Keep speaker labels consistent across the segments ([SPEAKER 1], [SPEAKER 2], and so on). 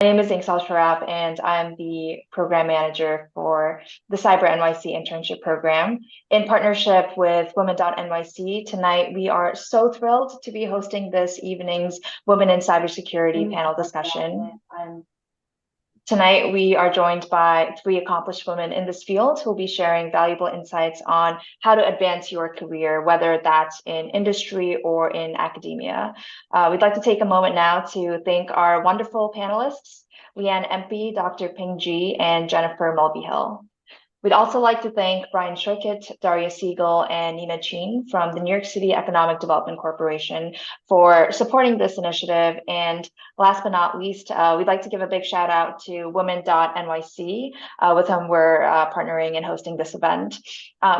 [SPEAKER 1] name is Inksal Sharab, and I'm the program manager for the Cyber.NYC internship program. In partnership with Women.NYC, tonight we are so thrilled to be hosting this evening's Women in Cybersecurity panel discussion. Tonight, we are joined by three accomplished women in this field who will be sharing valuable insights on how to advance your career, whether that's in industry or in academia. We'd like to take a moment now to thank our wonderful panelists, Leanne Empey, Dr. Ping Ji, and Jennifer Mulvey-Hill. We'd also like to thank Brian Shurkett, Daria Siegel, and Nina Cheen from the New York City Economic Development Corporation for supporting this initiative. And last but not least, we'd like to give a big shout out to Women.NYC, with whom we're partnering and hosting this event.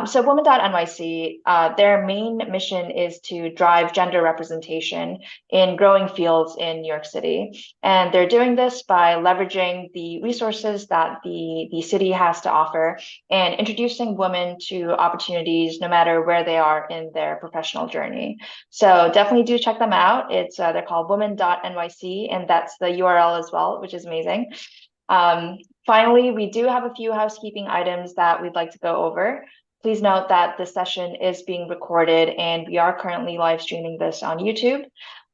[SPEAKER 1] So Women.NYC, their main mission is to drive gender representation in growing fields in New York City. And they're doing this by leveraging the resources that the city has to offer and introducing women to opportunities no matter where they are in their professional journey. So definitely do check them out. It's they're called Women.NYC, and that's the URL as well, which is amazing. Finally, we do have a few housekeeping items that we'd like to go over. Please note that this session is being recorded and we are currently live streaming this on YouTube.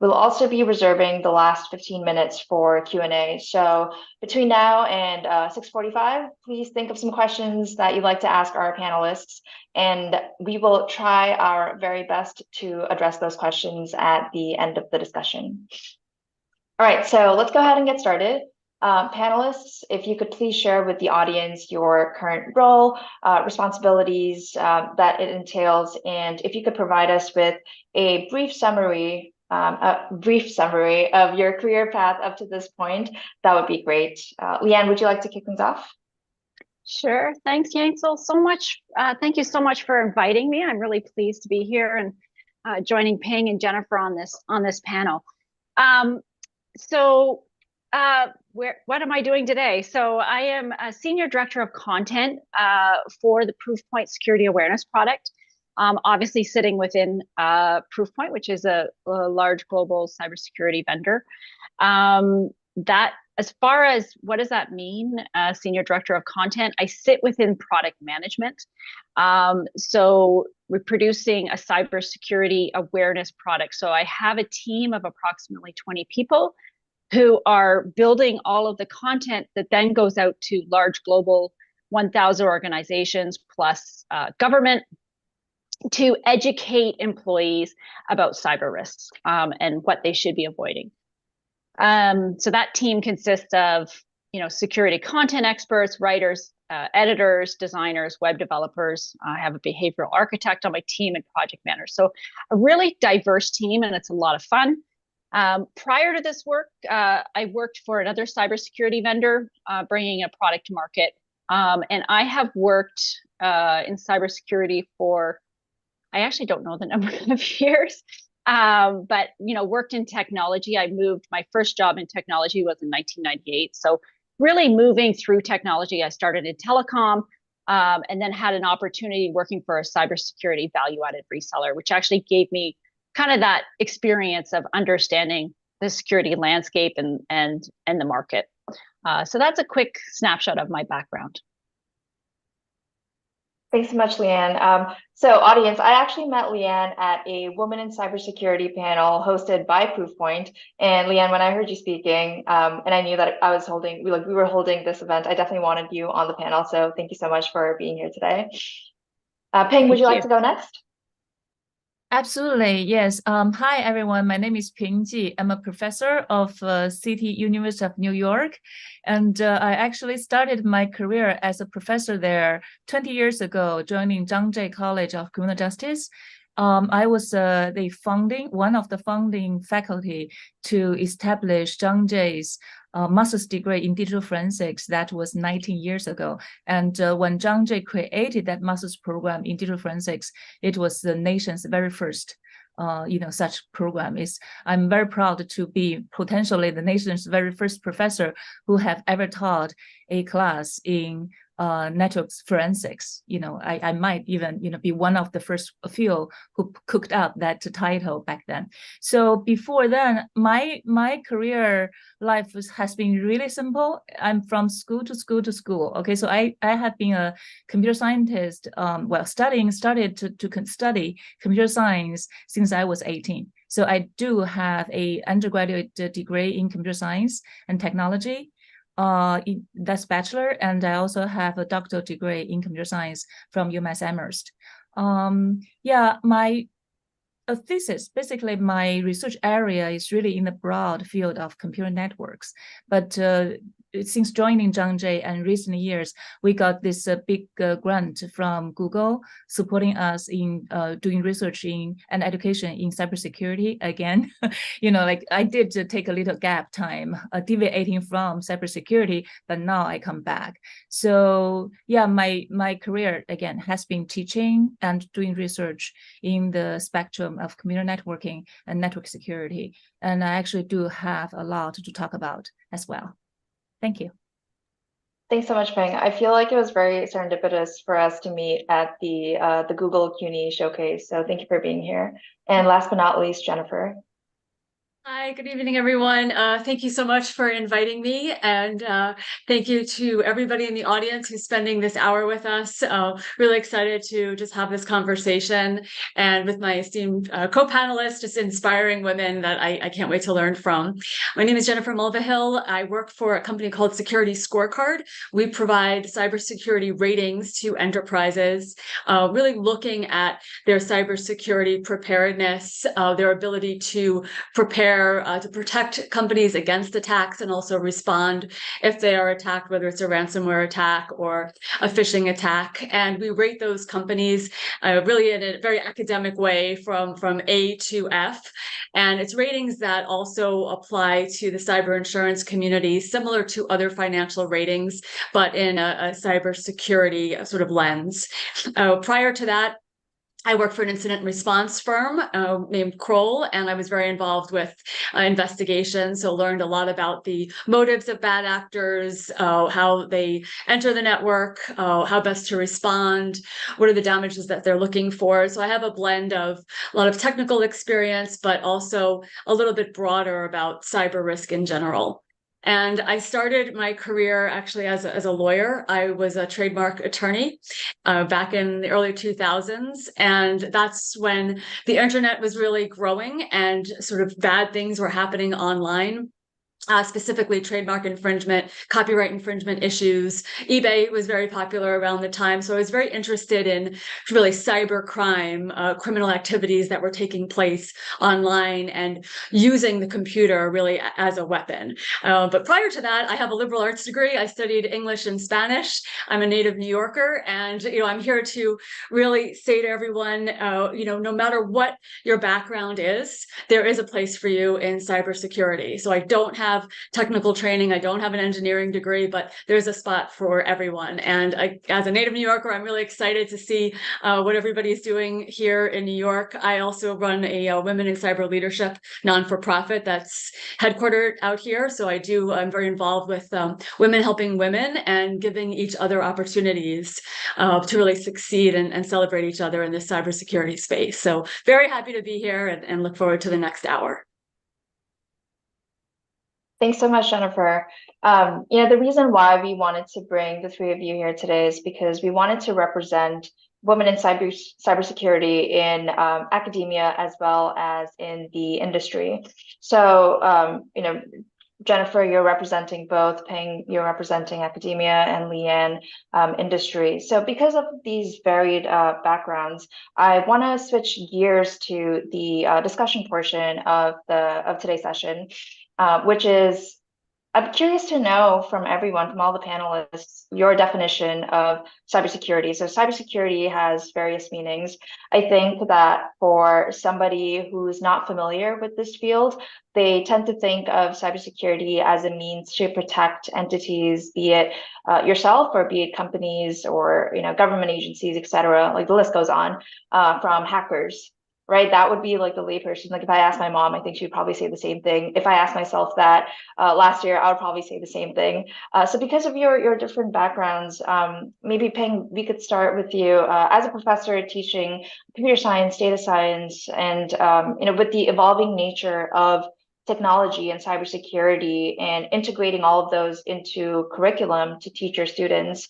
[SPEAKER 1] We'll also be reserving the last 15 minutes for Q&A. So between now and 6:45, please think of some questions that you'd like to ask our panelists, and we will try our very best to address those questions at the end of the discussion. All right, so let's go ahead and get started. Panelists, if you could please share with the audience your current role, responsibilities that it entails, and if you could provide us with a brief summary of your career path up to this point, that would be great. Leanne, would you like to kick things off?
[SPEAKER 2] Sure. Thanks, Yancel, so much. Thank you so much for inviting me. I'm really pleased to be here and joining Ping and Jennifer on this panel. What am I doing today? So I am a senior director of content for the Proofpoint security awareness product. Obviously sitting within Proofpoint, which is a large global cybersecurity vendor. That, as far as what does that mean, senior director of content, I sit within product management. So we're producing a cybersecurity awareness product. So I have a team of approximately 20 people who are building all of the content that then goes out to large global 1,000 organizations plus government to educate employees about cyber risks and what they should be avoiding. So that team consists of, security content experts, writers, editors, designers, web developers. I have a behavioral architect on my team and project managers. So a really diverse team, and it's a lot of fun. Prior to this work, I worked for another cybersecurity vendor, bringing a product to market. And I have worked in cybersecurity for, I actually don't know the number of years, but worked in technology. My first job in technology was in 1998. So really moving through technology. I started in telecom and then had an opportunity working for a cybersecurity value-added reseller, which actually gave me kind of that experience of understanding the security landscape and the market. So that's a quick snapshot of my background.
[SPEAKER 1] Thanks so much, Leanne. So audience, I actually met Leanne at a Women in Cybersecurity panel hosted by Proofpoint. And Leanne, when I heard you speaking, and I knew that we were holding this event, I definitely wanted you on the panel. So thank you so much for being here today. Ping, would you like to go next?
[SPEAKER 3] Absolutely, yes. Hi, everyone. My name is Ping Ji. I'm a professor of City University of New York. And I actually started my career as a professor there 20 years ago, joining Zhang Jie College of Criminal Justice. I was one of the founding faculty to establish Zhang Jie's master's degree in digital forensics. That was 19 years ago. And when Zhang Jie created that master's program in digital forensics, it was the nation's very first such program. I'm very proud to be potentially the nation's very first professor who have ever taught a class in networks forensics. I might even, be one of the first few who cooked up that title back then. So before then, my career life has been really simple. I'm from school to school to school. Okay, so I have been a computer scientist, started to study computer science since I was 18. So I do have a undergraduate degree in computer science and technology. That's bachelor, and I also have a doctoral degree in computer science from UMass Amherst. My thesis, basically my research area is really in the broad field of computer networks. But since joining Zhangzhe and recent years, we got this big grant from Google supporting us in doing research in and education in cybersecurity again. Like I did take a little gap time, deviating from cybersecurity, but now I come back. So yeah, my career again has been teaching and doing research in the spectrum of computer networking and network security. And I actually do have a lot to talk about as well. Thank you.
[SPEAKER 1] Thanks so much, Ping. I feel like it was very serendipitous for us to meet at the Google CUNY showcase. So thank you for being here. And last but not least, Jennifer.
[SPEAKER 4] Hi, good evening, everyone. Thank you so much for inviting me, and thank you to everybody in the audience who's spending this hour with us. Really excited to just have this conversation, and with my esteemed co-panelists, just inspiring women that I can't wait to learn from. My name is Jennifer Mulvihill. I work for a company called Security Scorecard. We provide cybersecurity ratings to enterprises, really looking at their cybersecurity preparedness, their ability to prepare to protect companies against attacks and also respond if they are attacked, whether it's a ransomware attack or a phishing attack. And we rate those companies really in a very academic way from A to F. And it's ratings that also apply to the cyber insurance community, similar to other financial ratings, but in a cybersecurity sort of lens. Prior to that, I worked for an incident response firm named Kroll, and I was very involved with investigations, so learned a lot about the motives of bad actors, how they enter the network, how best to respond, what are the damages that they're looking for. So I have a blend of a lot of technical experience, but also a little bit broader about cyber risk in general. And I started my career actually as a lawyer. I was a trademark attorney back in the early 2000s. And that's when the internet was really growing and sort of bad things were happening online. Specifically trademark infringement, copyright infringement issues. eBay was very popular around the time. So I was very interested in really cyber crime, criminal activities that were taking place online and using the computer really as a weapon. But prior to that, I have a liberal arts degree. I studied English and Spanish. I'm a native New Yorker. And, I'm here to really say to everyone, no matter what your background is, there is a place for you in cybersecurity. So I don't have technical training. I don't have an engineering degree, but there's a spot for everyone. And as a native New Yorker, I'm really excited to see what everybody's doing here in New York. I also run a Women in Cyber Leadership non-for-profit that's headquartered out here. So I'm very involved with women helping women and giving each other opportunities to really succeed and celebrate each other in this cybersecurity space. So very happy to be here and look forward to the next hour.
[SPEAKER 1] Thanks so much, Jennifer. The reason why we wanted to bring the three of you here today is because we wanted to represent women in cybersecurity in academia as well as in the industry. So, Jennifer, you're representing both. Ping, you're representing academia, and Leanne, industry. So because of these varied backgrounds, I want to switch gears to the discussion portion of today's session. Which is, I'm curious to know from everyone, from all the panelists, your definition of cybersecurity. So cybersecurity has various meanings. I think that for somebody who's not familiar with this field, they tend to think of cybersecurity as a means to protect entities, be it yourself or be it companies or government agencies, et cetera. Like the list goes on, from hackers. right? That would be like the layperson. Like if I asked my mom, I think she would probably say the same thing. If I asked myself that last year, I would probably say the same thing. So because of your different backgrounds, maybe Peng, we could start with you as a professor teaching computer science, data science, and with the evolving nature of technology and cybersecurity and integrating all of those into curriculum to teach your students.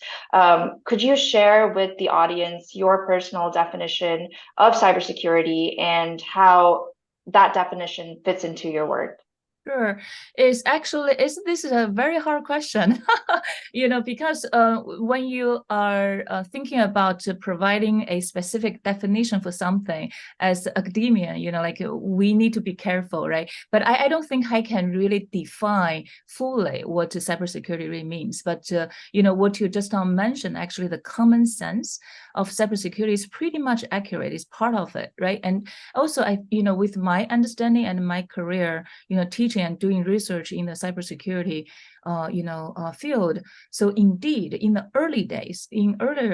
[SPEAKER 1] Could you share with the audience your personal definition of cybersecurity and how that definition fits into your work?
[SPEAKER 3] Sure. This is a very hard question, because when you are thinking about providing a specific definition for something as academia, like we need to be careful, right? But I don't think I can really define fully what cybersecurity really means. But, what you just mentioned, actually the common sense of cybersecurity is pretty much accurate. It's part of it, right? And also, with my understanding and my career, teaching and doing research in the cybersecurity, field. So indeed, in earlier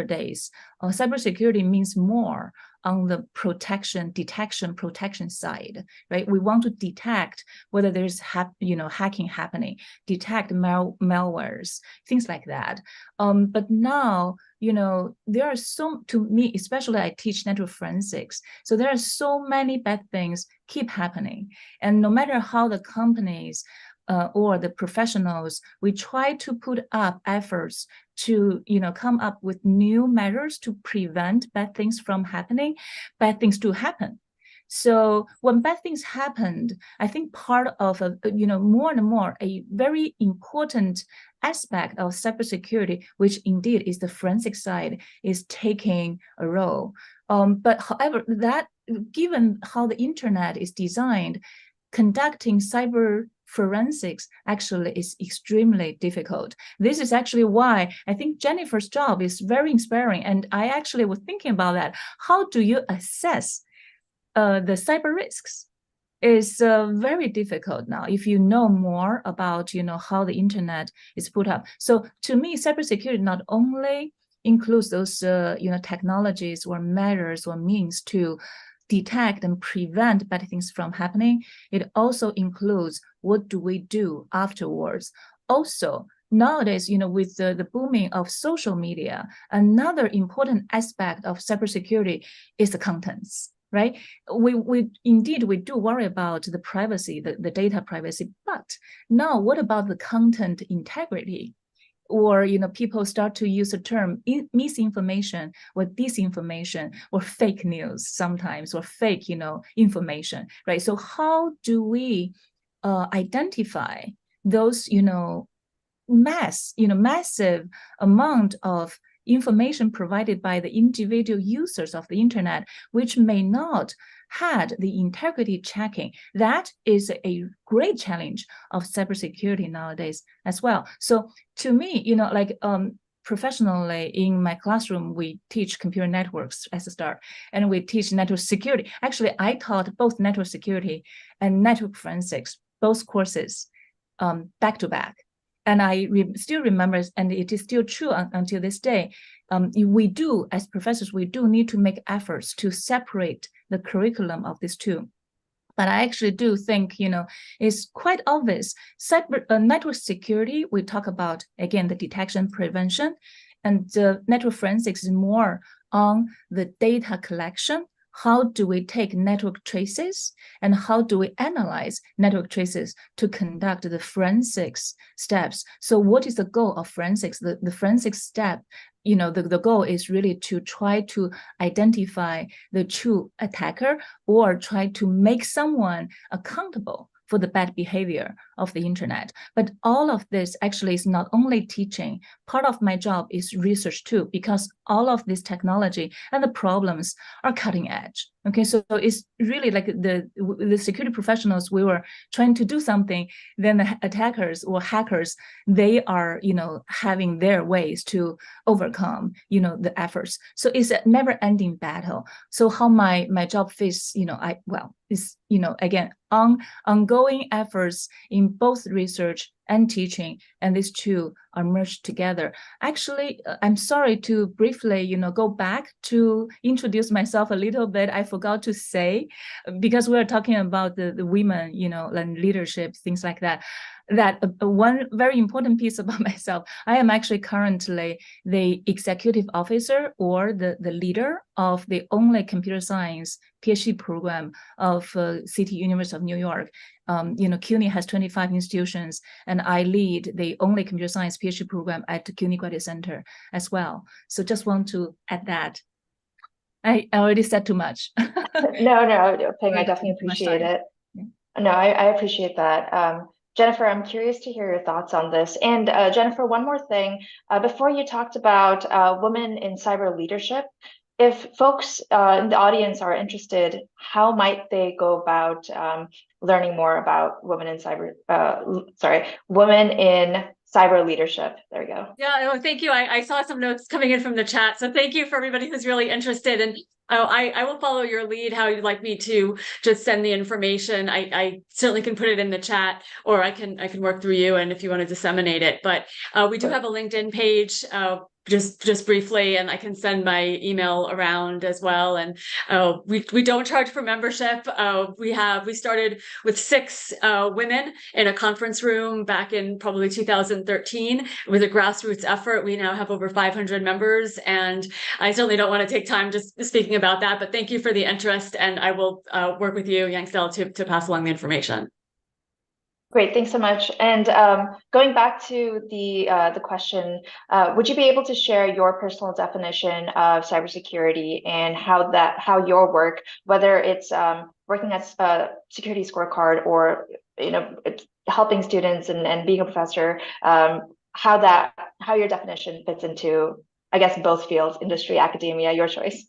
[SPEAKER 3] days, cybersecurity means more on the detection, protection side, right? We want to detect whether there's hacking happening, detect malwares, things like that. But now, there are to me, especially I teach network forensics, so there are so many bad things keep happening. And no matter how the companies or the professionals, we try to put up efforts to, come up with new measures to prevent bad things from happening, bad things do happen. So when bad things happened, I think part of, more and more a very important aspect of cybersecurity, which indeed is the forensic side, is taking a role. But however, that given how the internet is designed, conducting cyber forensics actually is extremely difficult. This is actually why I think Jennifer's job is very inspiring. And I actually was thinking about that. How do you assess the cyber risks? Is very difficult now if you know more about how the internet is put up. So to me, cybersecurity not only includes those technologies or measures or means to detect and prevent bad things from happening, it also includes what do we do afterwards. Also, nowadays, with the booming of social media, another important aspect of cybersecurity is the contents. Right? We do worry about the privacy, the data privacy, but now what about the content integrity? Or, people start to use the term misinformation or disinformation or fake news sometimes, or fake, information, right? So how do we identify those, massive amount of information provided by the individual users of the internet, which may not had the integrity checking? That is a great challenge of cybersecurity nowadays as well. So to me, professionally in my classroom, we teach computer networks as a start, and we teach network security. Actually, I taught both network security and network forensics, both courses back to back. And I still remember, and it is still true until this day, we do, as professors, we do need to make efforts to separate the curriculum of these two. But I actually do think, it's quite obvious. Network security, we talk about, again, the detection, prevention, and network forensics is more on the data collection. How do we take network traces and how do we analyze network traces to conduct the forensics steps? So what is the goal of forensics? The forensic step, the goal is really to try to identify the true attacker or try to make someone accountable for the bad behavior of the internet. But all of this actually is not only teaching. Part of my job is research too, because all of this technology and the problems are cutting edge. Okay, so it's really like the security professionals, we were trying to do something, then the attackers or hackers, they are, having their ways to overcome, the efforts. So it's a never ending battle. So how my job fits, is, again, ongoing efforts in both research and teaching, and these two are merged together. Actually, I'm sorry to briefly, go back to introduce myself a little bit. I forgot to say, because we're talking about the women, and leadership, things like that. That one very important piece about myself, I am actually currently the executive officer or the leader of the only computer science PhD program of City University of New York. CUNY has 25 institutions, and I lead the only computer science PhD program at the CUNY Graduate Center as well. So just want to add that. I already said too much.
[SPEAKER 1] No, Ping, I definitely appreciate it. Yeah. No, I appreciate that. Jennifer, I'm curious to hear your thoughts on this. And Jennifer, one more thing. Before you talked about women in cyber leadership, if folks in the audience are interested, how might they go about learning more about women in cyber leadership? There we go.
[SPEAKER 4] Yeah, thank you. I saw some notes coming in from the chat. So thank you for everybody who's really interested. And I will follow your lead, how you'd like me to just send the information. I certainly can put it in the chat, or I can work through you, and if you want to disseminate it. But we do have a LinkedIn page. Just briefly, and I can send my email around as well. And we don't charge for membership. We started with 6 women in a conference room back in probably 2013 with a grassroots effort. We now have over 500 members, and I certainly don't want to take time just speaking about that, but thank you for the interest, and I will work with you, Yangsel, to pass along the information.
[SPEAKER 1] Great, thanks so much. And going back to the question, would you be able to share your personal definition of cybersecurity and how your work, whether it's working as a security scorecard or helping students and being a professor, how your definition fits into, I guess, both fields, industry, academia, your choice?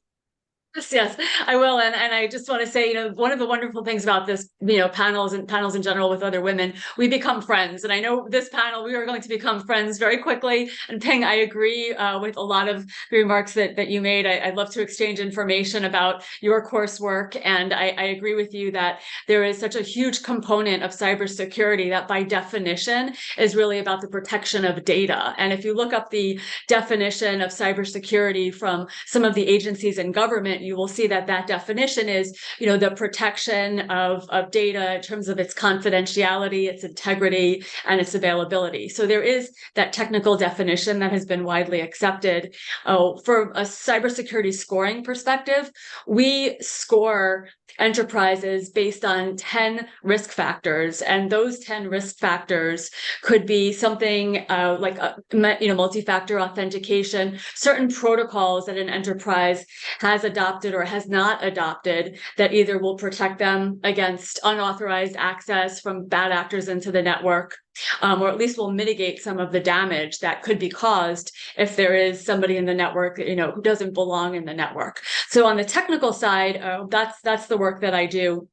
[SPEAKER 4] Yes, I will. And I just want to say, one of the wonderful things about this, panels in general with other women, we become friends. And I know this panel, we are going to become friends very quickly. And Ping, I agree with a lot of the remarks that you made. I'd love to exchange information about your coursework. And I agree with you that there is such a huge component of cybersecurity that by definition is really about the protection of data. And if you look up the definition of cybersecurity from some of the agencies in government, you will see that definition is, the protection of data in terms of its confidentiality, its integrity, and its availability. So there is that technical definition that has been widely accepted. From a cybersecurity scoring perspective, we score enterprises based on 10 risk factors, and those 10 risk factors could be something like multi-factor authentication, certain protocols that an enterprise has adopted or has not adopted that either will protect them against unauthorized access from bad actors into the network, or at least will mitigate some of the damage that could be caused if there is somebody in the network, who doesn't belong in the network. So on the technical side, that's the work that I do.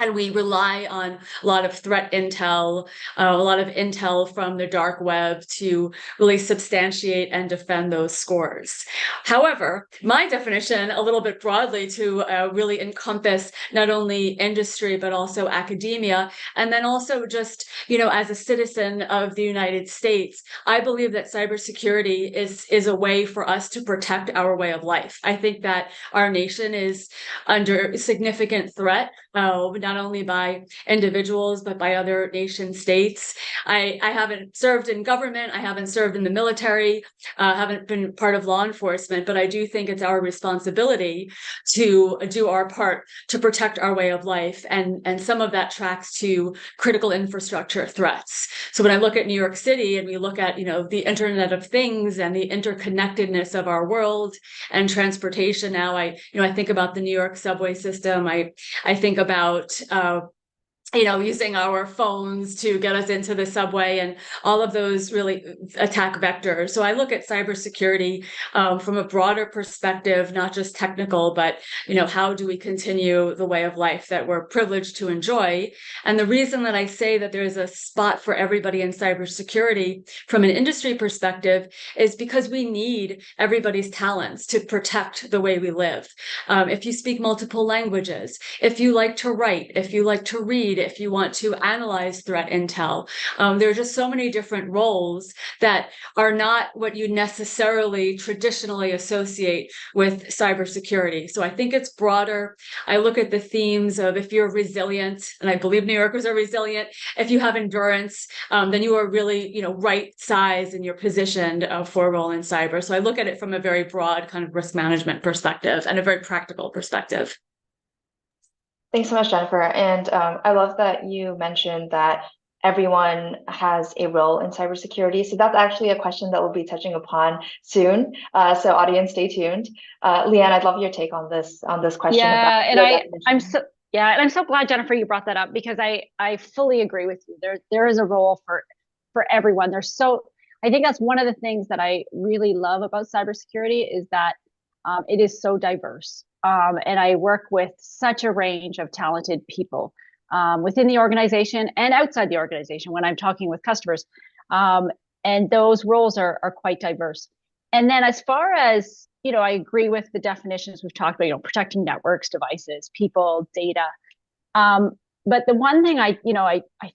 [SPEAKER 4] And we rely on a lot of threat intel, a lot of intel from the dark web to really substantiate and defend those scores. However, my definition, a little bit broadly, to really encompass not only industry, but also academia, and then also just, as a citizen of the United States, I believe that cybersecurity is a way for us to protect our way of life. I think that our nation is under significant threat, not only by individuals, but by other nation states. I haven't served in government. I haven't served in the military, haven't been part of law enforcement, but I do think it's our responsibility to do our part to protect our way of life. And some of that tracks to critical infrastructure threats. So when I look at New York City and we look at, the Internet of Things and the interconnectedness of our world and transportation now, I think about the New York subway system. I think about using our phones to get us into the subway and all of those really attack vectors. So I look at cybersecurity from a broader perspective, not just technical, but, how do we continue the way of life that we're privileged to enjoy? And the reason that I say that there's a spot for everybody in cybersecurity from an industry perspective is because we need everybody's talents to protect the way we live. If you speak multiple languages, if you like to write, if you like to read, if you want to analyze threat intel. There are just so many different roles that are not what you necessarily traditionally associate with cybersecurity. So I think it's broader. I look at the themes of if you're resilient, and I believe New Yorkers are resilient, if you have endurance, then you are really, right size and you're positioned for a role in cyber. So I look at it from a very broad kind of risk management perspective and a very practical perspective.
[SPEAKER 1] Thanks so much, Jennifer. And I love that you mentioned that everyone has a role in cybersecurity. So that's actually a question that we'll be touching upon soon. So audience, stay tuned. Leanne, I'd love your take on this question.
[SPEAKER 2] Yeah,
[SPEAKER 1] about
[SPEAKER 2] and I'm so glad, Jennifer, you brought that up, because I fully agree with you. There is a role for everyone. I think that's one of the things that I really love about cybersecurity is that it is so diverse. And I work with such a range of talented people within the organization and outside the organization when I'm talking with customers. And those roles are quite diverse. And then as far as, I agree with the definitions we've talked about, protecting networks, devices, people, data. But the one thing I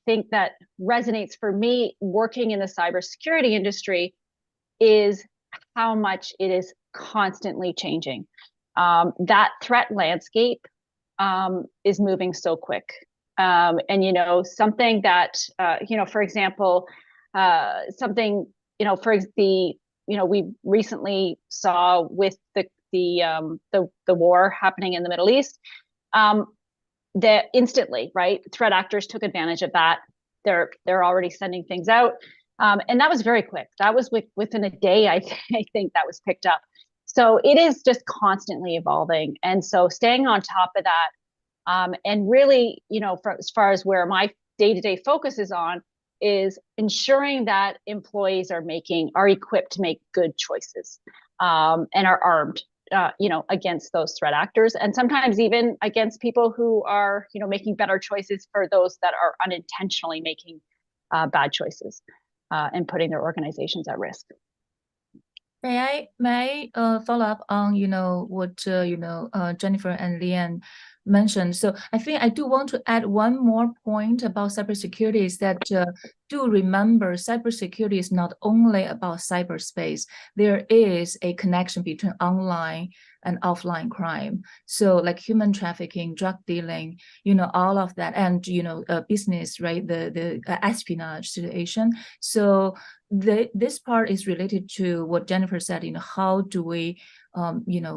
[SPEAKER 2] think that resonates for me working in the cybersecurity industry is how much it is constantly changing. That threat landscape is moving so quick. And, something that, for example, we recently saw with the war happening in the Middle East, that instantly, right, threat actors took advantage of that. They're already sending things out. And that was very quick. That was within a day, I think that was picked up. So it is just constantly evolving. And so staying on top of that, and really, as far as where my day-to-day focus is on, is ensuring that employees are equipped to make good choices, and are armed, against those threat actors, and sometimes even against people who are, making better choices for those that are unintentionally making bad choices and putting their organizations at risk.
[SPEAKER 3] May I follow up on what Jennifer and Leanne mentioned? So I think I do want to add one more point about cybersecurity is that do remember cybersecurity is not only about cyberspace. There is a connection between online and offline crime. So like human trafficking, drug dealing, all of that, and business, right? The espionage situation. So this part is related to what Jennifer said. How do we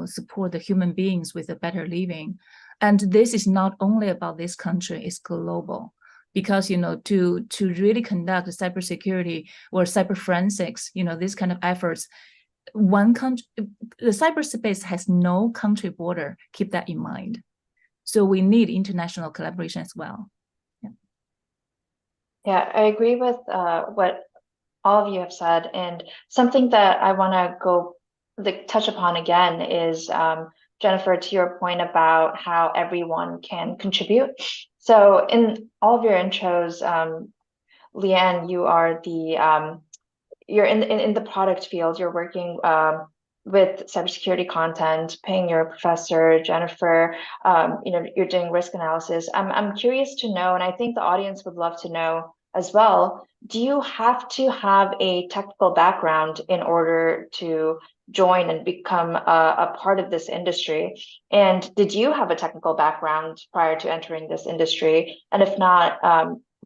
[SPEAKER 3] support the human beings with a better living? And this is not only about this country; it's global. Because to really conduct cybersecurity or cyber forensics, these kind of efforts, one country, the cyberspace has no country border. Keep that in mind. So we need international collaboration as well.
[SPEAKER 1] Yeah, I agree with what all of you have said, and something that I want to touch upon again is Jennifer, to your point about how everyone can contribute. So in all of your intros, Leanne, you are you're in the product field. You're working with cybersecurity content, Ping, you're a professor, Jennifer, you're doing risk analysis. I'm curious to know, and I think the audience would love to know as well, do you have to have a technical background in order to join and become a part of this industry? And did you have a technical background prior to entering this industry? And if not,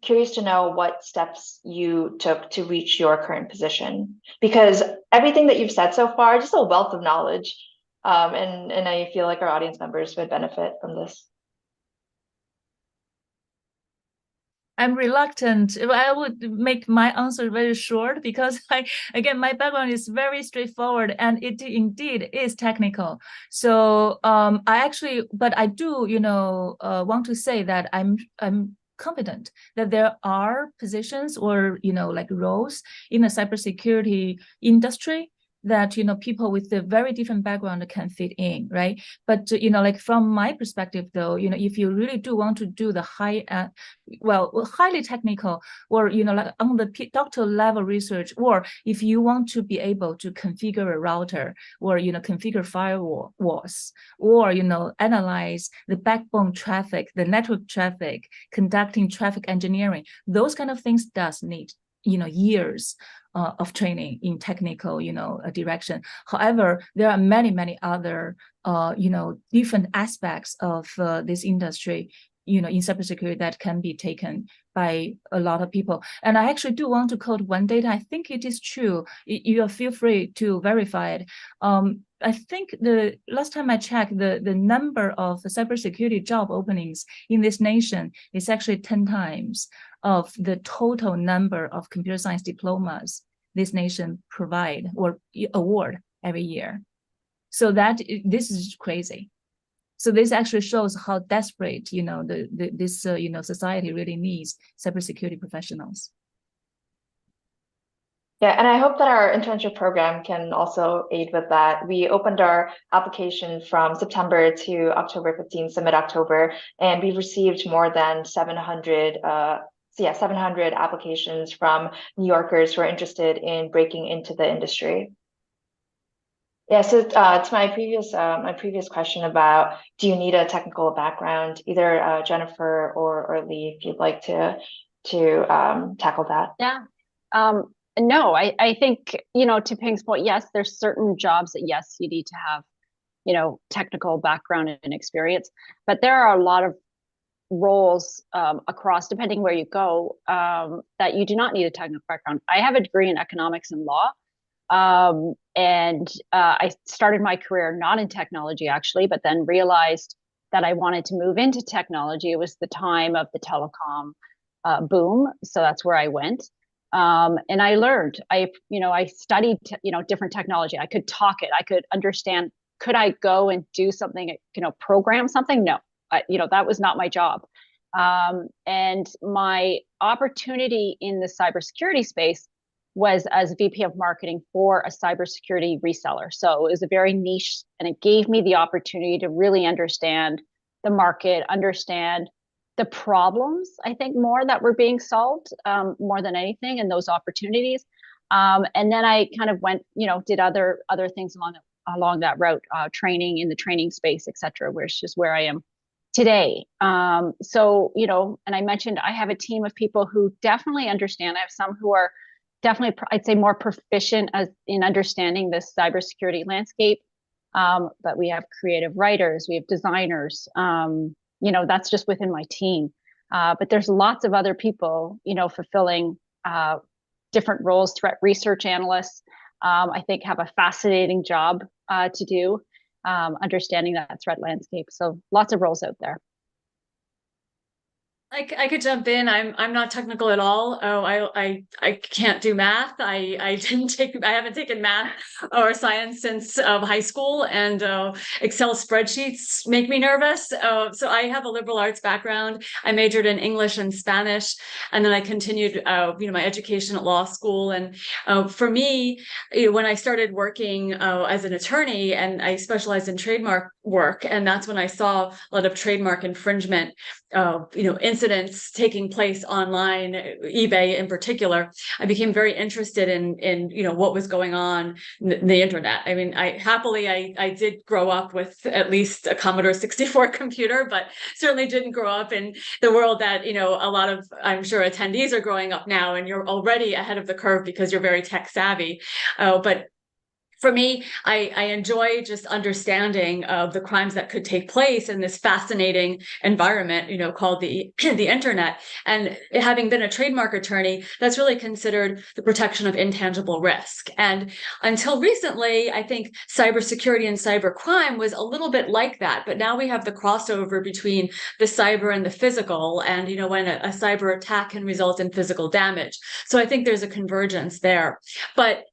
[SPEAKER 1] curious to know what steps you took to reach your current position, because everything that you've said so far, just a wealth of knowledge. And I feel like our audience members would benefit from this.
[SPEAKER 3] I'm reluctant. I would make my answer very short because my background is very straightforward and it indeed is technical. So but I do, want to say that I'm confident that there are positions or like roles in the cybersecurity industry that, people with a very different background can fit in, right? But, like from my perspective, though, if you really do want to do the highly technical, or, like on the doctoral level research, or if you want to be able to configure a router, or, configure firewalls, or, analyze the backbone traffic, the network traffic, conducting traffic engineering, those kind of things does need, years of training in technical, direction. However, there are many other, different aspects of this industry, in cybersecurity that can be taken by a lot of people. And I actually do want to quote one data. I think it is true. You feel free to verify it. I think the last time I checked, the number of cybersecurity job openings in this nation is actually 10 times of the total number of computer science diplomas this nation provide or award every year. So this is crazy. So this actually shows how desperate, this society really needs cybersecurity professionals.
[SPEAKER 1] Yeah, and I hope that our internship program can also aid with that. We opened our application from September to October 15th, so mid-October, and we've received more than 700 applications from New Yorkers who are interested in breaking into the industry. Yeah, so to my previous question about, do you need a technical background? Either Jennifer or Lee, if you'd like to tackle that.
[SPEAKER 2] Yeah. No, I think, to Ping's point, yes, there's certain jobs that, yes, you need to have, technical background and experience, but there are a lot of roles across, depending where you go, that you do not need a technical background. I have a degree in economics and law. And I started my career not in technology, actually, but then realized that I wanted to move into technology. It was the time of the telecom boom. So that's where I went. And I learned, I studied, different technology. I could talk it. I could understand. Could I go and do something, program something? No, that was not my job. And my opportunity in the cybersecurity space was as VP of marketing for a cybersecurity reseller. So it was a very niche, and it gave me the opportunity to really understand the market, understand the problems, I think, more that were being solved, more than anything, and those opportunities. And then I kind of went, did other things along that route, training in the training space, et cetera, which is where I am today. So, and I mentioned I have a team of people who definitely understand. I have some who are definitely, I'd say, more proficient in understanding this cybersecurity landscape. But we have creative writers, we have designers, that's just within my team. But there's lots of other people, fulfilling different roles. Threat research analysts, I think, have a fascinating job to do, understanding that threat landscape. So lots of roles out there.
[SPEAKER 4] I could jump in. I'm not technical at all. Oh, I can't do math. I haven't taken math or science since high school, and Excel spreadsheets make me nervous. So I have a liberal arts background. I majored in English and Spanish, and then I continued, my education at law school. And for me, when I started working as an attorney, and I specialized in trademark work, and that's when I saw a lot of trademark infringement, incidents taking place online, eBay in particular. I became very interested in what was going on in the internet. I mean, I did grow up with at least a Commodore 64 computer, but certainly didn't grow up in the world that, a lot of, I'm sure, attendees are growing up now, and you're already ahead of the curve because you're very tech savvy. But for me, I enjoy just understanding of the crimes that could take place in this fascinating environment, called the internet. And having been a trademark attorney, that's really considered the protection of intangible risk. And until recently, I think cybersecurity and cybercrime was a little bit like that. But now we have the crossover between the cyber and the physical, and when a cyber attack can result in physical damage. So I think there's a convergence there. But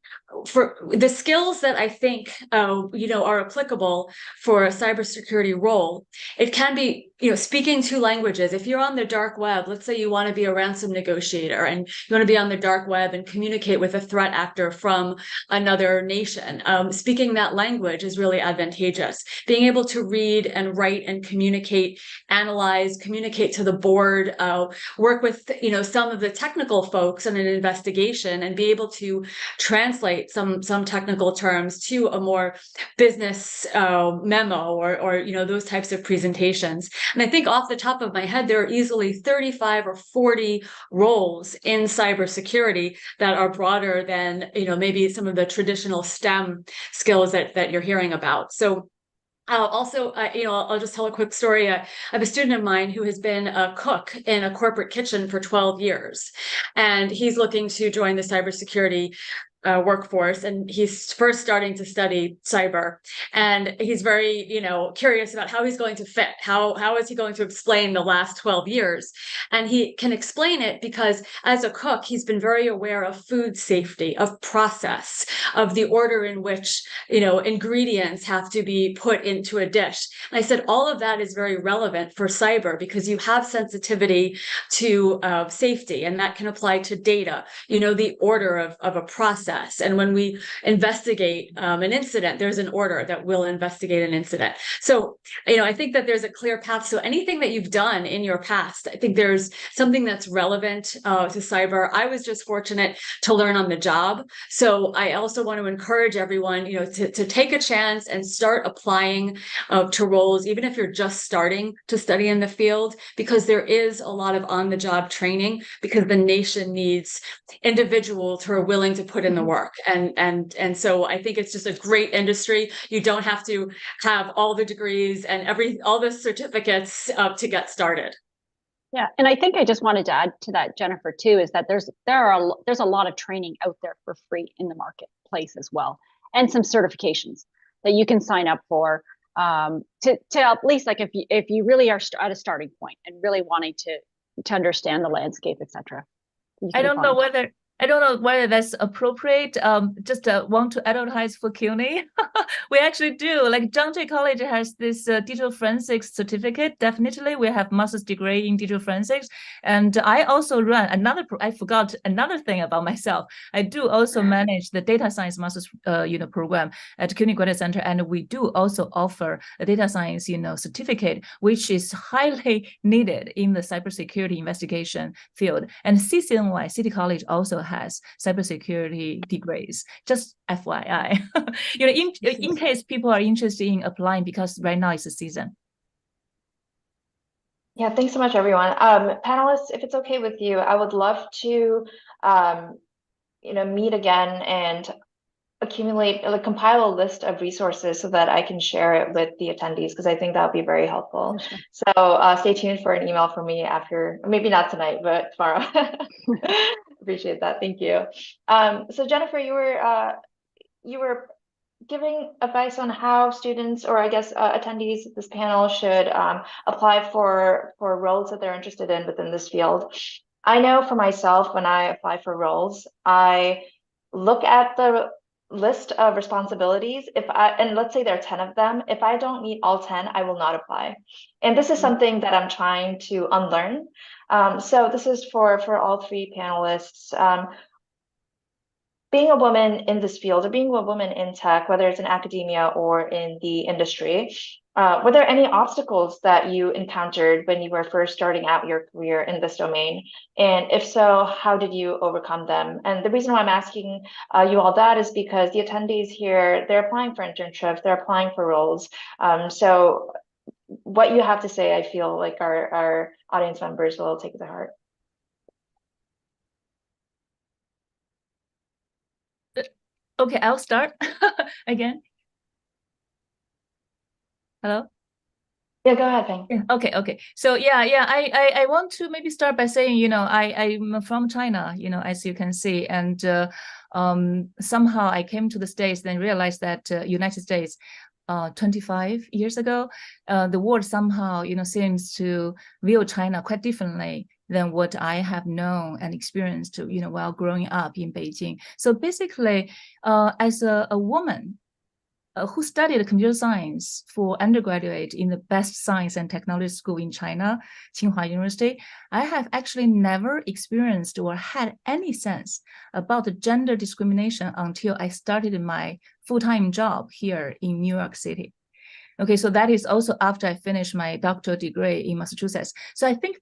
[SPEAKER 4] for the skills that I think, are applicable for a cybersecurity role, it can be, speaking two languages. If you're on the dark web, let's say you want to be a ransom negotiator and you want to be on the dark web and communicate with a threat actor from another nation, speaking that language is really advantageous. Being able to read and write and communicate, analyze, communicate to the board, work with, some of the technical folks in an investigation and be able to translate some technical terms to a more business memo or those types of presentations. And I think off the top of my head, there are easily 35 or 40 roles in cybersecurity that are broader than maybe some of the traditional STEM skills that you're hearing about. So also, I'll just tell a quick story. I have a student of mine who has been a cook in a corporate kitchen for 12 years, and he's looking to join the cybersecurity workforce, and he's first starting to study cyber, and he's very curious about how he's going to fit, how is he going to explain the last 12 years. And he can explain it because as a cook he's been very aware of food safety, of process, of the order in which ingredients have to be put into a dish. And I said all of that is very relevant for cyber because you have sensitivity to safety, and that can apply to data, the order of a process. And when we investigate an incident, there's an order that will investigate an incident. So, I think that there's a clear path. So anything that you've done in your past, I think there's something that's relevant to cyber. I was just fortunate to learn on the job. So I also want to encourage everyone, to take a chance and start applying to roles, even if you're just starting to study in the field, because there is a lot of on-the-job training, because the nation needs individuals who are willing to put in the work. And so I think it's just a great industry. You don't have to have all the degrees and all the certificates to get started.
[SPEAKER 2] Yeah, and I think I just wanted to add to that, Jennifer, too, is that there's a lot of training out there for free in the marketplace as well, and some certifications that you can sign up for to at least, like, if you really are at a starting point and really wanting to understand the landscape, etc.
[SPEAKER 3] I don't know whether that's appropriate. Just want to advertise for CUNY. We actually do. Like John Jay College has this digital forensics certificate. Definitely, we have master's degree in digital forensics, and I also run another. I forgot another thing about myself. I do also manage the data science master's program at CUNY Graduate Center, and we do also offer a data science certificate, which is highly needed in the cybersecurity investigation field. And CCNY, City College, also has cybersecurity degrees. Just FYI, in case people are interested in applying, because right now it's the season.
[SPEAKER 1] Yeah, thanks so much, everyone. Panelists, if it's okay with you, I would love to, meet again and compile a list of resources so that I can share it with the attendees, because I think that would be very helpful. Sure. So stay tuned for an email from me after, maybe not tonight, but tomorrow. Appreciate that. Thank you. So Jennifer, you were giving advice on how students, or I guess attendees of this panel, should apply for roles that they're interested in within this field. I know for myself, when I apply for roles, I look at the list of responsibilities. And let's say there are 10 of them, if I don't meet all 10, I will not apply. And this is something that I'm trying to unlearn. So this is for all three panelists. Being a woman in this field, or being a woman in tech, whether it's in academia or in the industry, were there any obstacles that you encountered when you were first starting out your career in this domain? And if so, how did you overcome them? And the reason why I'm asking you all that is because the attendees here, they're applying for internships, they're applying for roles. So what you have to say, I feel like our audience members will take to heart.
[SPEAKER 3] Okay, I'll start again. Hello?
[SPEAKER 1] Yeah, go ahead, Peng.
[SPEAKER 3] Yeah, okay. So I want to maybe start by saying, I'm from China, as you can see, and somehow I came to the States, then realized that United States 25 years ago, the world somehow, seems to view China quite differently than what I have known and experienced, while growing up in Beijing. So basically, as a woman who studied computer science for undergraduate in the best science and technology school in China, Tsinghua University, I have actually never experienced or had any sense about the gender discrimination until I started my full-time job here in New York City. Okay, so that is also after I finished my doctoral degree in Massachusetts. So I think,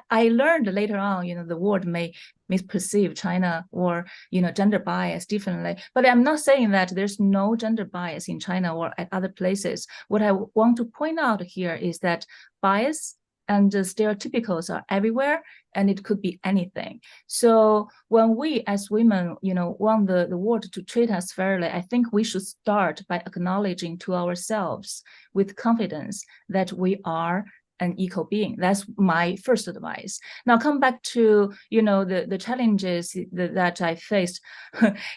[SPEAKER 3] I learned later on, the world may misperceive China or, gender bias differently. But I'm not saying that there's no gender bias in China or at other places. What I want to point out here is that bias and stereotypicals are everywhere, and it could be anything. So when we as women, want the world to treat us fairly, I think we should start by acknowledging to ourselves with confidence that we are an equal being. That's my first advice. Now come back to, the challenges that I faced.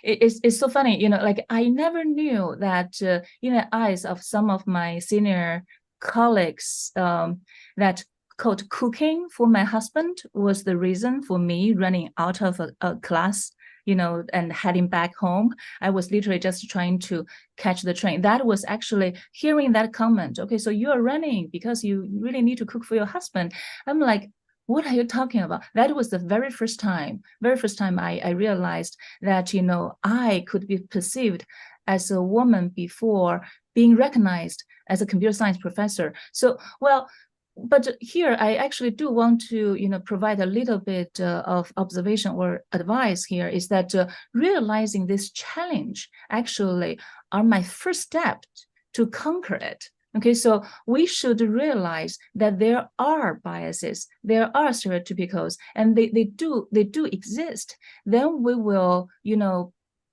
[SPEAKER 3] It's so funny, like I never knew that in the eyes of some of my senior colleagues, that quote, cooking for my husband was the reason for me running out of a class, and heading back home. I was literally just trying to catch the train. That was actually hearing that comment. Okay, so you're running because you really need to cook for your husband. I'm like, what are you talking about? That was the very first time I realized that, I could be perceived as a woman before being recognized as a computer science professor. So, but here I actually do want to, provide a little bit of observation or advice here, is that realizing this challenge actually are my first step to conquer it. Okay, so we should realize that there are biases, there are stereotypicals, and they do exist. Then we will,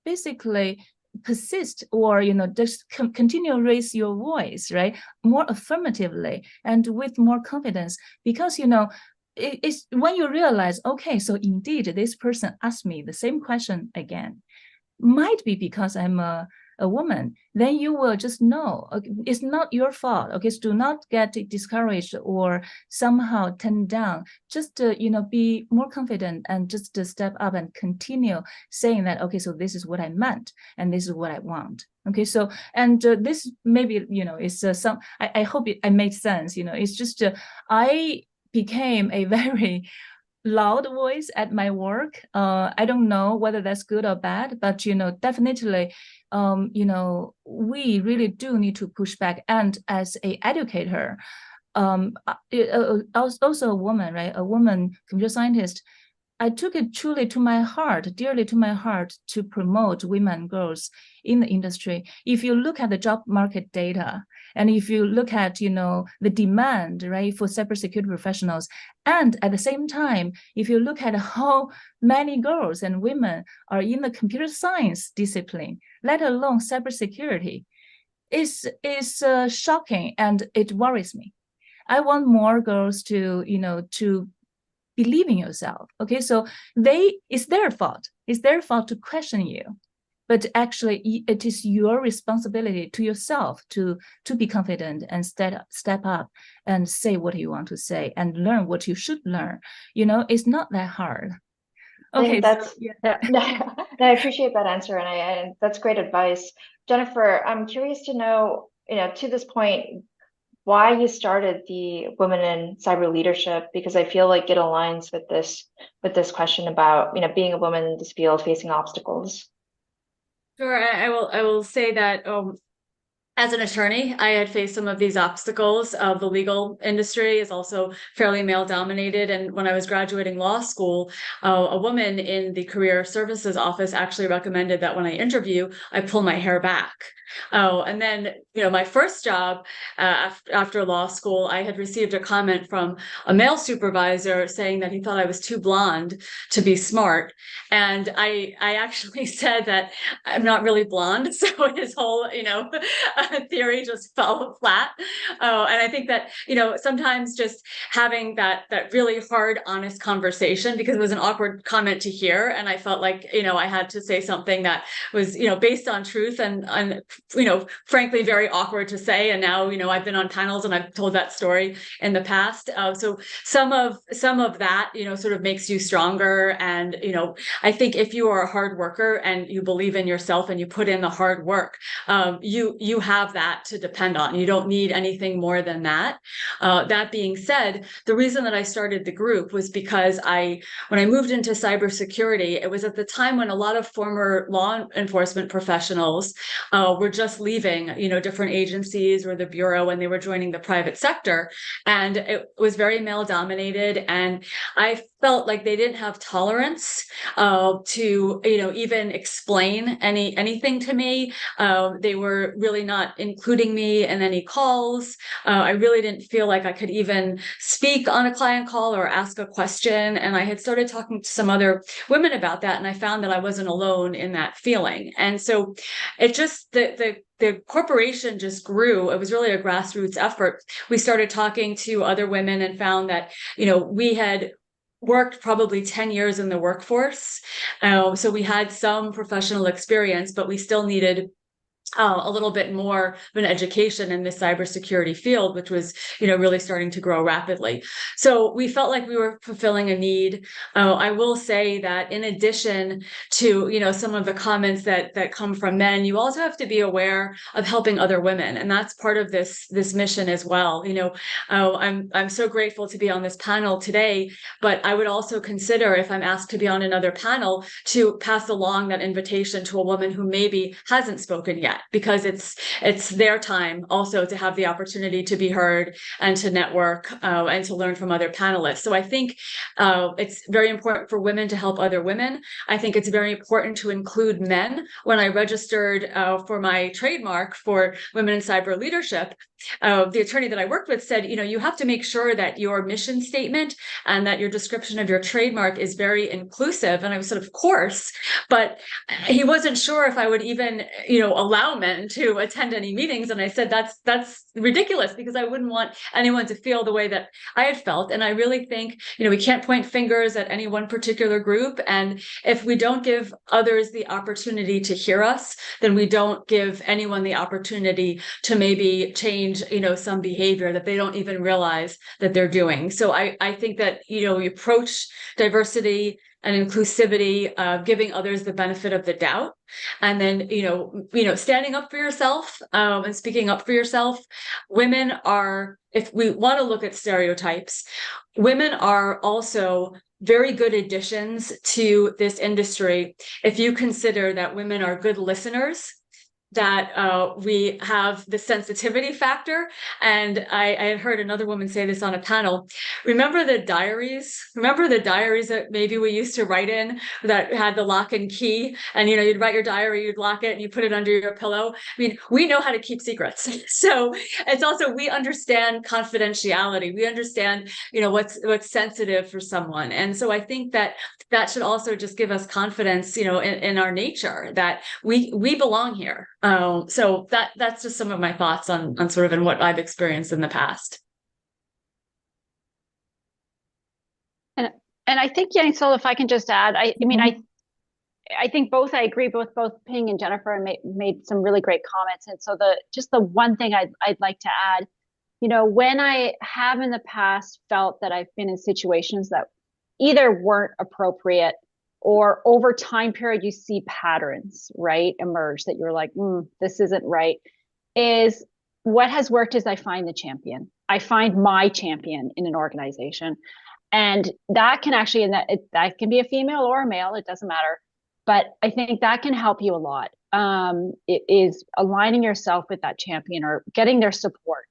[SPEAKER 3] basically persist or just continue raise your voice, right, more affirmatively and with more confidence, because it's when you realize, okay, so indeed this person asked me the same question again, might be because I'm a woman, then you will just know it's not your fault. Okay, so do not get discouraged or somehow turned down. Just be more confident and just step up and continue saying that, okay, so this is what I meant and this is what I want. Okay, so and this maybe is some. I hope I made sense. It's just I became a very loud voice at my work. I don't know whether that's good or bad, but definitely, we really do need to push back. And as a educator, also a woman, right? A woman computer scientist, I took it truly to my heart, dearly to my heart, to promote women and girls in the industry. If you look at the job market data, and if you look at, the demand, right, for cybersecurity professionals, and at the same time, if you look at how many girls and women are in the computer science discipline, let alone cybersecurity, is shocking, and it worries me. I want more girls to, to believe in yourself. Okay, so it's their fault. It's their fault to question you, but actually it is your responsibility to yourself to be confident and step up and say what you want to say and learn what you should learn. It's not that hard. Okay,
[SPEAKER 1] that's I appreciate that answer, and that's great advice, Jennifer. I'm curious to know, to this point, why you started the Women in Cyber Leadership, because I feel like it aligns with this question about being a woman in this field facing obstacles.
[SPEAKER 4] Sure, I will say that as an attorney, I had faced some of these obstacles. The legal industry is also fairly male dominated. And when I was graduating law school, a woman in the career services office actually recommended that when I interview, I pull my hair back. Oh, and then, my first job after law school, I had received a comment from a male supervisor saying that he thought I was too blonde to be smart. And I actually said that I'm not really blonde. So his whole, theory just fell flat. And I think that, sometimes just having that really hard, honest conversation, because it was an awkward comment to hear. And I felt like, I had to say something that was, based on truth and frankly, very awkward to say. And now, I've been on panels and I've told that story in the past. So some of that, sort of makes you stronger. And, I think if you are a hard worker and you believe in yourself and you put in the hard work, you have that to depend on. You don't need anything more than that. That being said, the reason that I started the group was because when I moved into cybersecurity, it was at the time when a lot of former law enforcement professionals were just leaving, different agencies or the bureau, and they were joining the private sector. And it was very male dominated. And I felt like they didn't have tolerance to, even explain anything to me. They were really not including me in any calls. I really didn't feel like I could even speak on a client call or ask a question. And I had started talking to some other women about that, and I found that I wasn't alone in that feeling. And so it just, the corporation just grew. It was really a grassroots effort. We started talking to other women and found that, we had worked probably 10 years in the workforce. So we had some professional experience, but we still needed a little bit more of an education in this cybersecurity field, which was, really starting to grow rapidly. So we felt like we were fulfilling a need. I will say that in addition to, some of the comments that come from men, you also have to be aware of helping other women. And that's part of this mission as well. I'm so grateful to be on this panel today, but I would also consider, if I'm asked to be on another panel, to pass along that invitation to a woman who maybe hasn't spoken yet, because it's their time also to have the opportunity to be heard and to network and to learn from other panelists. So I think it's very important for women to help other women. I think it's very important to include men. When I registered for my trademark for Women in Cyber Leadership, the attorney that I worked with said, you have to make sure that your mission statement and that your description of your trademark is very inclusive. And I was sort of course, but he wasn't sure if I would even, allow men to attend any meetings. And I said, that's ridiculous, because I wouldn't want anyone to feel the way that I had felt. And I really think, we can't point fingers at any one particular group. And if we don't give others the opportunity to hear us, then we don't give anyone the opportunity to maybe change, some behavior that they don't even realize that they're doing. So I think that, we approach diversity and inclusivity, giving others the benefit of the doubt, and then standing up for yourself and speaking up for yourself. Women are, if we want to look at stereotypes, women are also very good additions to this industry. If you consider that women are good listeners, that we have the sensitivity factor. And I had heard another woman say this on a panel. Remember the diaries that maybe we used to write in that had the lock and key, and you'd write your diary, you'd lock it and you put it under your pillow. I mean, we know how to keep secrets. So it's also, we understand confidentiality. We understand, what's sensitive for someone. And so I think that should also just give us confidence, in our nature, that we belong here. So that's just some of my thoughts on sort of in what I've experienced in the past.
[SPEAKER 2] And I think, so if I can just add, I mean, I think I agree with both Ping and Jennifer made some really great comments. And so the one thing I'd like to add, when I have in the past felt that I've been in situations that either weren't appropriate, or over time period, you see patterns, right, emerge that you're like, this isn't right, is what has worked is I find the champion. I find my champion in an organization. And that can actually, that can be a female or a male, it doesn't matter. But I think that can help you a lot. It is aligning yourself with that champion or getting their support,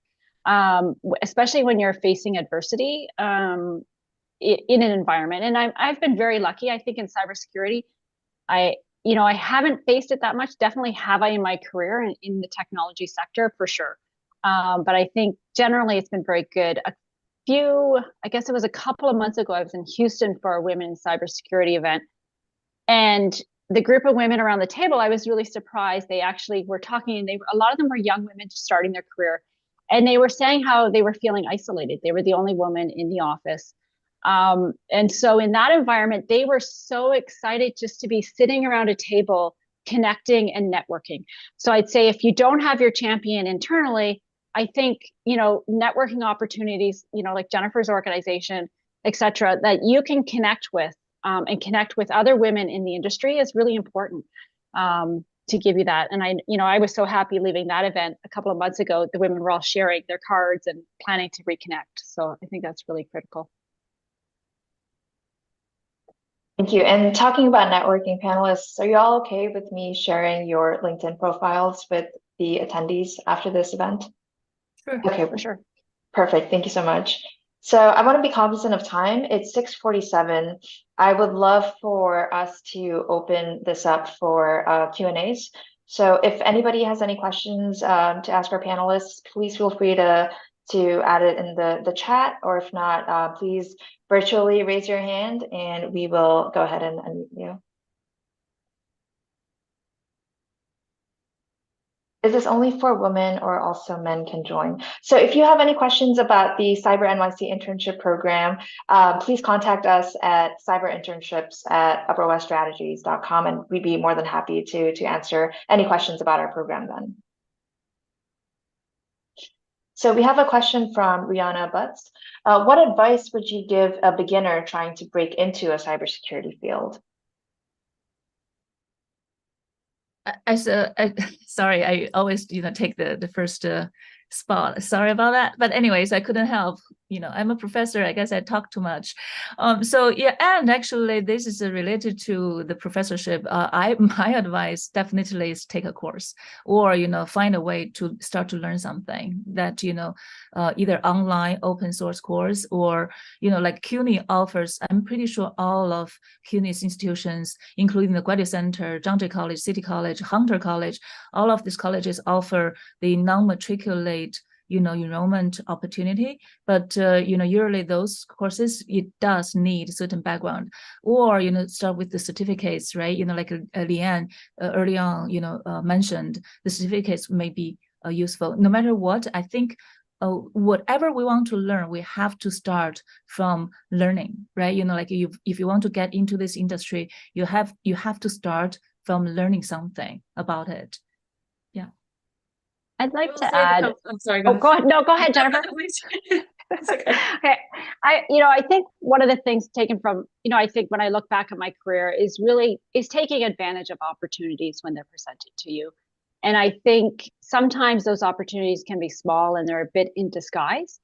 [SPEAKER 2] especially when you're facing adversity. In an environment. And I've been very lucky. I think in cybersecurity, I haven't faced it that much. Definitely have I in my career in the technology sector for sure. But I think generally it's been very good. I guess it was a couple of months ago, I was in Houston for a Women in Cybersecurity event. And the group of women around the table, I was really surprised. They actually were talking, and a lot of them were young women just starting their career. And they were saying how they were feeling isolated. They were the only woman in the office. And so in that environment, they were so excited just to be sitting around a table, connecting and networking. So I'd say if you don't have your champion internally, I think, networking opportunities, like Jennifer's organization, et cetera, that you can connect with and connect with other women in the industry is really important. To give you that. And I was so happy leaving that event a couple of months ago. The women were all sharing their cards and planning to reconnect. So I think that's really critical.
[SPEAKER 1] Thank you. And talking about networking, panelists, are you all okay with me sharing your LinkedIn profiles with the attendees after this event?
[SPEAKER 3] Sure.
[SPEAKER 1] Okay,
[SPEAKER 2] For sure.
[SPEAKER 1] Perfect. Thank you so much. So I want to be cognizant of time. It's 6:47. I would love for us to open this up for Q&As. So if anybody has any questions to ask our panelists, please feel free to add it in the chat, or if not, please virtually raise your hand and we will go ahead and unmute you. Is this only for women, or also men can join? So if you have any questions about the Cyber NYC internship program, please contact us at cyberinternships@upperweststrategies.com, and we'd be more than happy to answer any questions about our program then. So we have a question from Rihanna Butts. What advice would you give a beginner trying to break into a cybersecurity field?
[SPEAKER 3] Sorry, I always take the first spot. Sorry about that. But anyways, I couldn't help. I'm a professor. I guess I talk too much. So yeah, and actually, this is related to the professorship. My advice definitely is take a course, or find a way to start to learn something that either online open source course, or like CUNY offers. I'm pretty sure all of CUNY's institutions, including the Graduate Center, Zhangzhou College, City College, Hunter College, all of these colleges offer the non-matriculate enrollment opportunity, but usually those courses, it does need certain background, or start with the certificates, right? Like Leanne early on mentioned, the certificates may be useful. No matter what, I think whatever we want to learn, we have to start from learning, right? Like if you want to get into this industry, you have to start from learning something about it. Yeah.
[SPEAKER 2] I'd like to add.
[SPEAKER 4] I'm sorry.
[SPEAKER 2] Go ahead. No, go ahead, Jennifer.
[SPEAKER 4] That's okay.
[SPEAKER 2] Okay. I think one of the things taken from, I think when I look back at my career is taking advantage of opportunities when they're presented to you. And I think sometimes those opportunities can be small and they're a bit in disguise.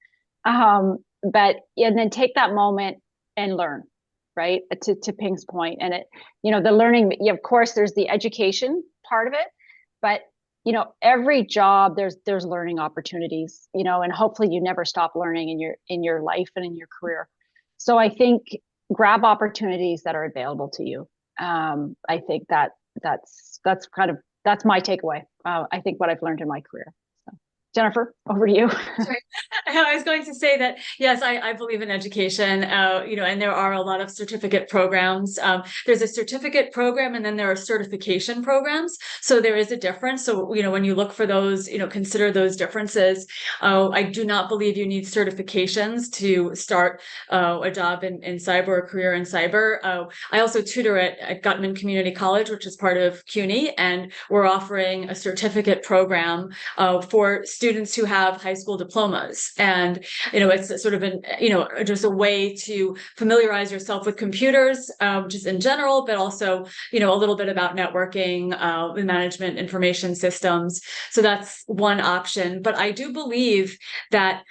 [SPEAKER 2] And then take that moment and learn, right? To Ping's point. And the learning, of course, there's the education part of it, but every job there's learning opportunities, and hopefully you never stop learning in your life and in your career. So I think grab opportunities that are available to you. I think that's my takeaway. I think what I've learned in my career. So, Jennifer, over to you.
[SPEAKER 4] I was going to say that, yes, I believe in education, and there are a lot of certificate programs. There's a certificate program, and then there are certification programs. So there is a difference. So, when you look for those, consider those differences. I do not believe you need certifications to start a job in cyber, or a career in cyber. I also tutor at Gutman Community College, which is part of CUNY, and we're offering a certificate program for students who have high school diplomas. And, it's sort of just a way to familiarize yourself with computers, just in general, but also, a little bit about networking, management, information systems. So that's one option. But I do believe that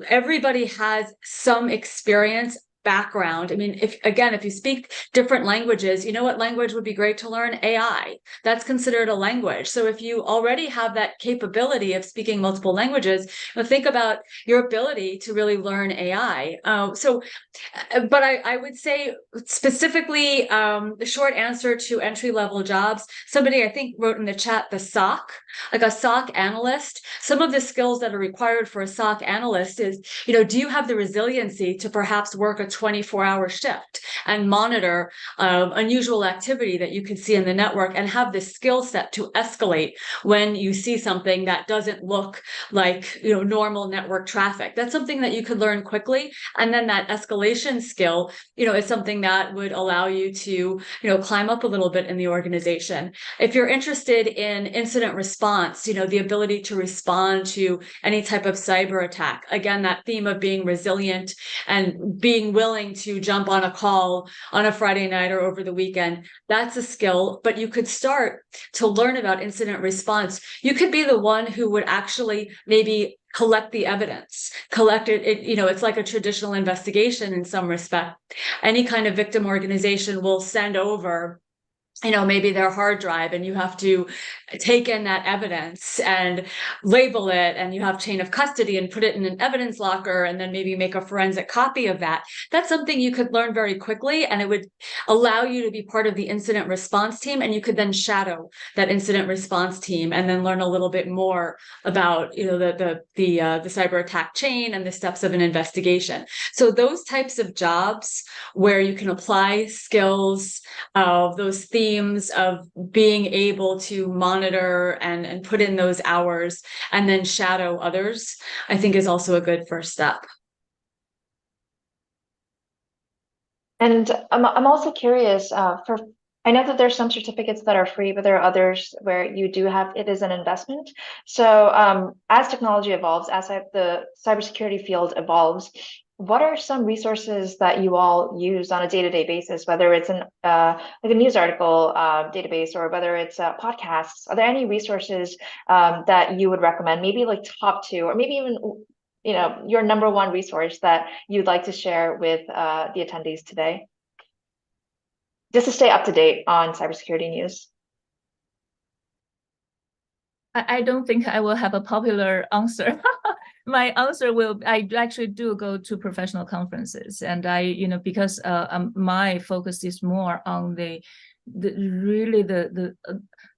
[SPEAKER 4] everybody has some experience, background. I mean, if you speak different languages, what language would be great to learn? AI. That's considered a language. So if you already have that capability of speaking multiple languages, think about your ability to really learn AI. But I would say specifically, the short answer to entry-level jobs, somebody I think wrote in the chat, the SOC, like a SOC analyst. Some of the skills that are required for a SOC analyst is, do you have the resiliency to perhaps work a 24-hour shift and monitor unusual activity that you could see in the network and have the skill set to escalate when you see something that doesn't look like, normal network traffic. That's something that you could learn quickly. And then that escalation skill, is something that would allow you to, climb up a little bit in the organization. If you're interested in incident response, the ability to respond to any type of cyber attack, again, that theme of being resilient and being willing to jump on a call on a Friday night or over the weekend, that's a skill. But you could start to learn about incident response. You could be the one who would actually maybe collect the evidence, collect it. It's like a traditional investigation in some respect. Any kind of victim organization will send over maybe their hard drive, and you have to take in that evidence and label it, and you have chain of custody and put it in an evidence locker, and then maybe make a forensic copy of that. That's something you could learn very quickly, and it would allow you to be part of the incident response team, and you could then shadow that incident response team and then learn a little bit more about the cyber attack chain and the steps of an investigation. So those types of jobs where you can apply skills of those themes of being able to monitor and put in those hours and then shadow others, I think is also a good first step.
[SPEAKER 1] And I'm also curious, I know that there's some certificates that are free, but there are others where you do have, it is an investment. So as technology evolves, as the cybersecurity field evolves, what are some resources that you all use on a day-to-day basis, whether it's like a news article database or whether it's podcasts? Are there any resources that you would recommend, maybe like top two, or maybe even your number one resource that you'd like to share with the attendees today, just to stay up to date on cybersecurity news?
[SPEAKER 3] I don't think I will have a popular answer. My answer I actually do go to professional conferences, and because my focus is more on the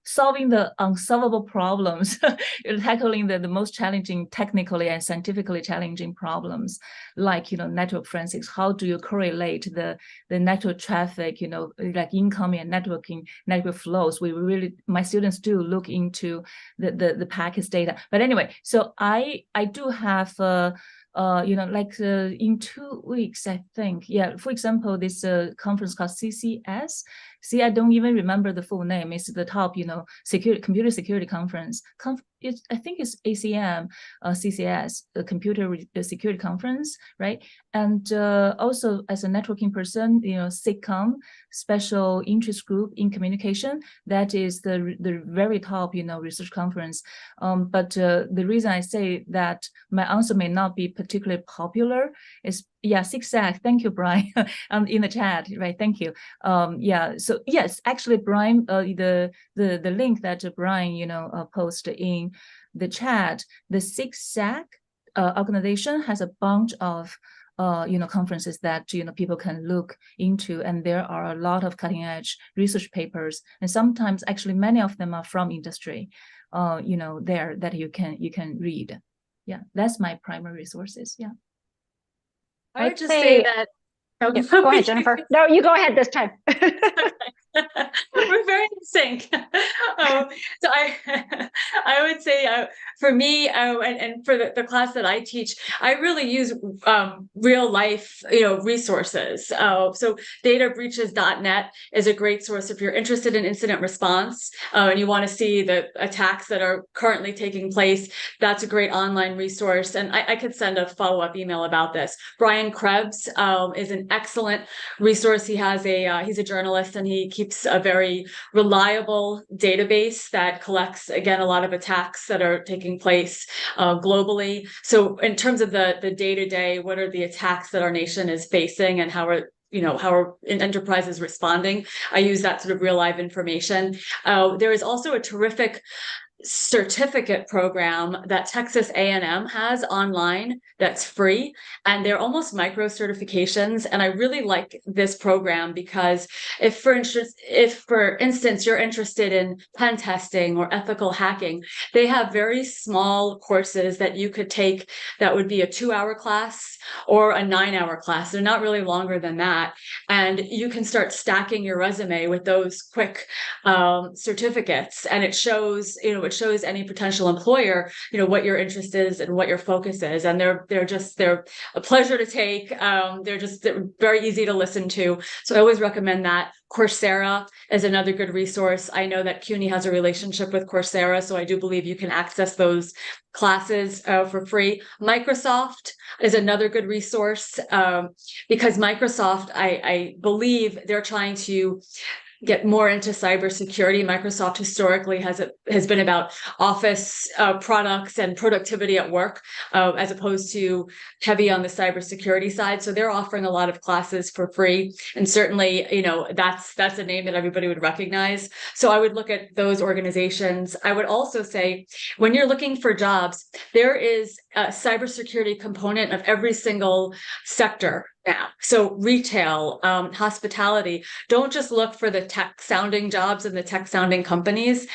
[SPEAKER 3] solving the unsolvable problems, tackling the most challenging, technically and scientifically challenging problems, like network forensics. How do you correlate the network traffic, like incoming and network flows? My students do look into the packets data. But anyway, so I do have in 2 weeks, I think. Yeah, for example, this conference called CCS. See, I don't even remember the full name. It's the top, computer security conference. I think it's ACM, CCS, the computer security conference, right? And also as a networking person, SIGCOM, special interest group in communication, that is the very top, research conference. But the reason I say that my answer may not be particularly popular is, SIGSAC. Thank you, Brian, in the chat, right? Thank you. So yes, actually, Brian, the link that Brian, posted in the chat, the SIGSAC organization has a bunch of conferences that people can look into, and there are a lot of cutting edge research papers, and sometimes actually many of them are from industry, there that you can read. Yeah, that's my primary resources. Yeah.
[SPEAKER 4] I would just say that.
[SPEAKER 2] Go ahead, Jennifer. No, you go ahead this time.
[SPEAKER 4] We're very in sync. So I would say for me and for the class that I teach, I really use real life resources. So databreaches.net is a great source if you're interested in incident response and you want to see the attacks that are currently taking place. That's a great online resource, and I could send a follow-up email about this. Brian Krebs is an excellent resource. He's a journalist, and he keeps a very reliable database that collects, again, a lot of attacks that are taking place globally. So in terms of the day-to-day, what are the attacks that our nation is facing and how are enterprises responding? I use that sort of real life information. There is also a terrific certificate program that Texas A&M has online that's free, and they're almost micro certifications. And I really like this program because if for instance you're interested in pen testing or ethical hacking, they have very small courses that you could take that would be a 2-hour class or a 9-hour class. They're not really longer than that, and you can start stacking your resume with those quick certificates, and it shows any potential employer what your interest is and what your focus is, and they're a pleasure to take. They're very easy to listen to, so I always recommend that. Coursera is another good resource. I know that CUNY has a relationship with Coursera, so I do believe you can access those classes for free. Microsoft is another good resource, because Microsoft, I believe they're trying to get more into cybersecurity. Microsoft historically has been about office products and productivity at work, as opposed to heavy on the cybersecurity side. So they're offering a lot of classes for free, and certainly, that's a name that everybody would recognize. So I would look at those organizations. I would also say, when you're looking for jobs, there is a cybersecurity component of every single sector now. So retail, hospitality, don't just look for the tech sounding jobs and the tech sounding companies.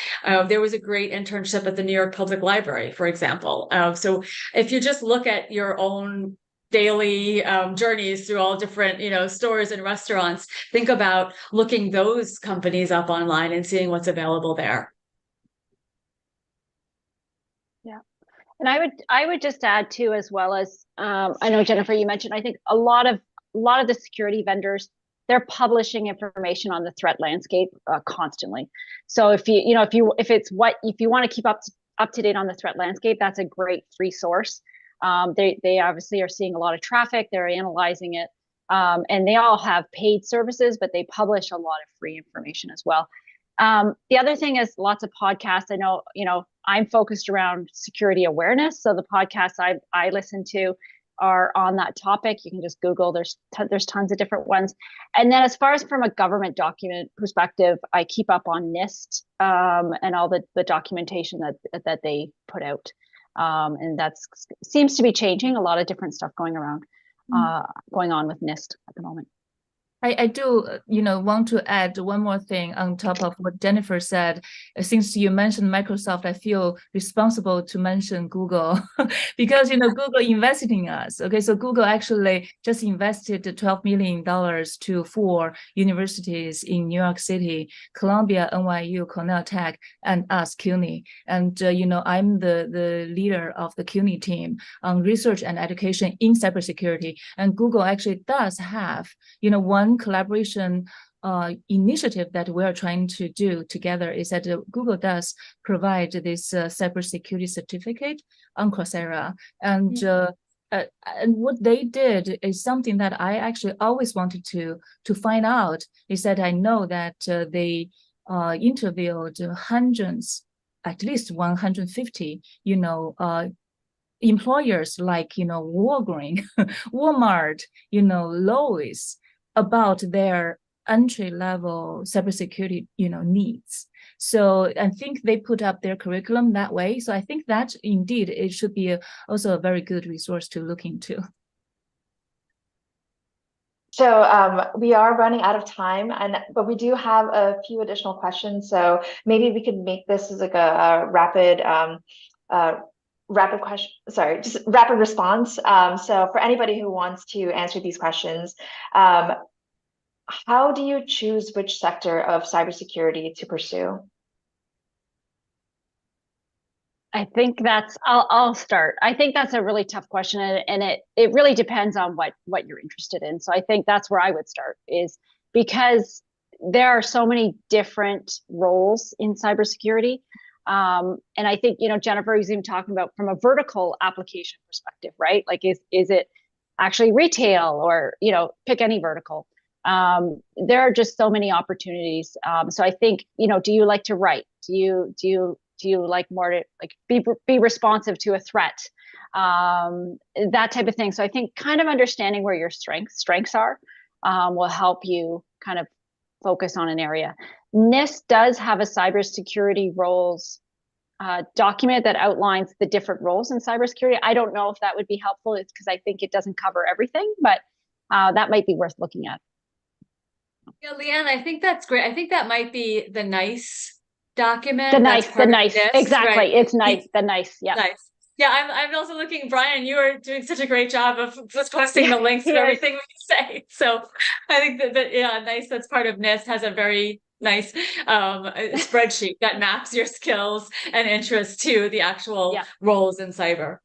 [SPEAKER 4] There was a great internship at the New York Public Library, for example. So if you just look at your own daily journeys through all different stores and restaurants, think about looking those companies up online and seeing what's available there.
[SPEAKER 2] Yeah. And I would just add too, as well as I know, Jennifer, you mentioned, I think a lot of the security vendors, they're publishing information on the threat landscape constantly. So if you want to keep up to date on the threat landscape, that's a great free source. They obviously are seeing a lot of traffic, they're analyzing it, and they all have paid services, but they publish a lot of free information as well. The other thing is lots of podcasts. I know, I'm focused around security awareness. So the podcasts I listen to are on that topic. You can just Google, there's tons of different ones. And then as far as from a government document perspective, I keep up on NIST and all the documentation that they put out. And that seems to be changing, a lot of different stuff going on with NIST at the moment.
[SPEAKER 3] I do, want to add one more thing on top of what Jennifer said. Since you mentioned Microsoft, I feel responsible to mention Google because, Google invested in us. Okay, so Google actually just invested $12 million to 4 universities in New York City: Columbia, NYU, Cornell Tech, and us, CUNY. And, I'm the leader of the CUNY team on research and education in cybersecurity. And Google actually does have, one collaboration initiative that we're trying to do together is that Google does provide this cybersecurity certificate on Coursera. And what they did is something that I actually always wanted to find out, is that I know that they interviewed hundreds, at least 150, employers like, Walgreens, Walmart, Lowe's, about their entry-level cybersecurity, needs. So I think they put up their curriculum that way. So I think that indeed it should be also a very good resource to look into.
[SPEAKER 1] So we are running out of time, but we do have a few additional questions. So maybe we could make this as like a rapid response. So for anybody who wants to answer these questions, how do you choose which sector of cybersecurity to pursue?
[SPEAKER 2] I think I'll start. I think that's a really tough question, and it really depends on what you're interested in. So I think that's where I would start, is because there are so many different roles in cybersecurity. And I think, Jennifer was even talking about from a vertical application perspective, right? Like, is it actually retail, or, pick any vertical. There are just so many opportunities. So I think, do you like to write? Do you like more to be responsive to a threat? That type of thing. So I think kind of understanding where your strengths are will help you kind of focus on an area. NIST does have a cybersecurity roles document that outlines the different roles in cybersecurity. I don't know if that would be helpful. It's because I think it doesn't cover everything, but that might be worth looking at.
[SPEAKER 4] Yeah, Leanne, I think that's great. I think that might be the NICE document.
[SPEAKER 2] The NICE, exactly.
[SPEAKER 4] Right?
[SPEAKER 2] It's NICE, the NICE, yeah.
[SPEAKER 4] Nice. Yeah, I'm also looking, Brian, you are doing such a great job of just posting the links to everything we say. So I think that yeah, NICE, that's part of NIST, has a very nice spreadsheet that maps your skills and interests to the actual roles in cyber.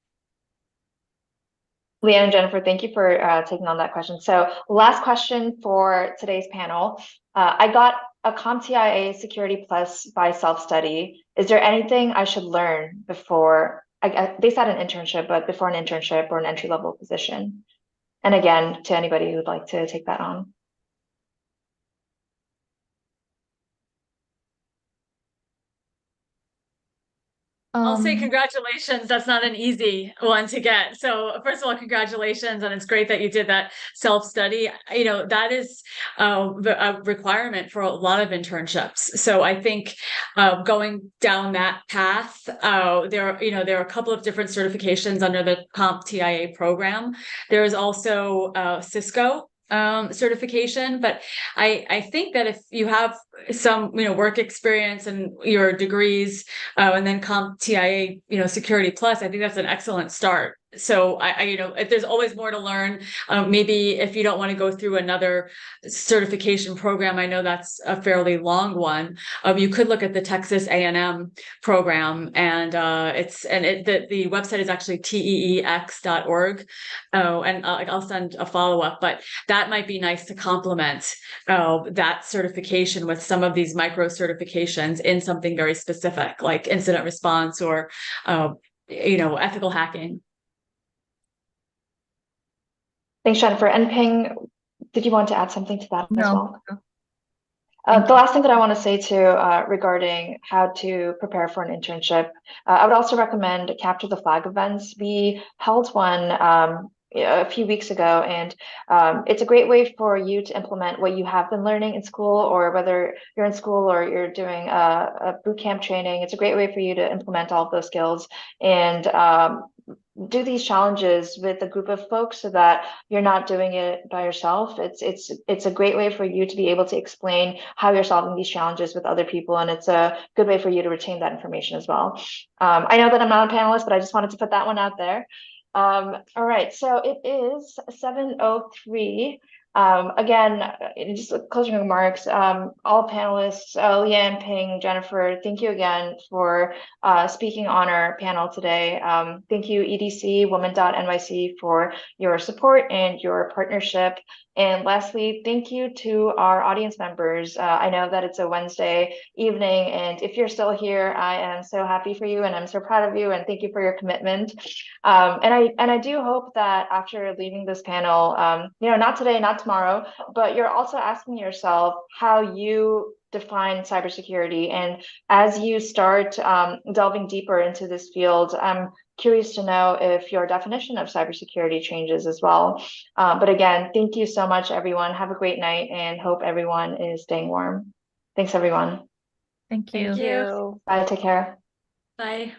[SPEAKER 1] Leanne and Jennifer, thank you for taking on that question. So last question for today's panel. I got a CompTIA Security Plus by self-study. Is there anything I should learn before, they said an internship, but before an internship or an entry-level position? And again, to anybody who would like to take that on.
[SPEAKER 4] I'll say congratulations. That's not an easy one to get. So first of all, congratulations. And it's great that you did that self-study. You know, that is a requirement for a lot of internships. So I think going down that path, there are a couple of different certifications under the CompTIA program. There is also Cisco certification, but I think that if you have some work experience and your degrees and then CompTIA Security Plus, I think that's an excellent start. So if there's always more to learn. Maybe if you don't want to go through another certification program, I know that's a fairly long one. You could look at the Texas A&M program, and the website is actually teex.org. And I'll send a follow-up, but that might be nice to complement that certification with some of these micro certifications in something very specific, like incident response or ethical hacking.
[SPEAKER 1] Thanks, Jennifer. And Ping, did you want to add something to that as well?
[SPEAKER 3] No.
[SPEAKER 1] The last thing that I want to say too, regarding how to prepare for an internship, I would also recommend Capture the Flag events. We held one a few weeks ago, and it's a great way for you to implement what you have been learning in school, or whether you're in school or you're doing a boot camp training. It's a great way for you to implement all of those skills and do these challenges with a group of folks so that you're not doing it by yourself. It's a great way for you to be able to explain how you're solving these challenges with other people, and it's a good way for you to retain that information as well. I know that I'm not a panelist, but I just wanted to put that one out there. All right, so it is 7:03. Again, just closing remarks, all panelists, Leanne, Ping, Jennifer, thank you again for speaking on our panel today. Thank you, EDC, Women.NYC, for your support and your partnership. And lastly, thank you to our audience members. I know that it's a Wednesday evening, and if you're still here, I am so happy for you, and I'm so proud of you, and thank you for your commitment. And I do hope that after leaving this panel, not today, not tomorrow, but you're also asking yourself how you define cybersecurity. And as you start delving deeper into this field, I'm curious to know if your definition of cybersecurity changes as well. But again, thank you so much, everyone. Have a great night, and hope everyone is staying warm. Thanks, everyone.
[SPEAKER 3] Thank you.
[SPEAKER 2] Thank you.
[SPEAKER 1] Bye. Take care.
[SPEAKER 4] Bye.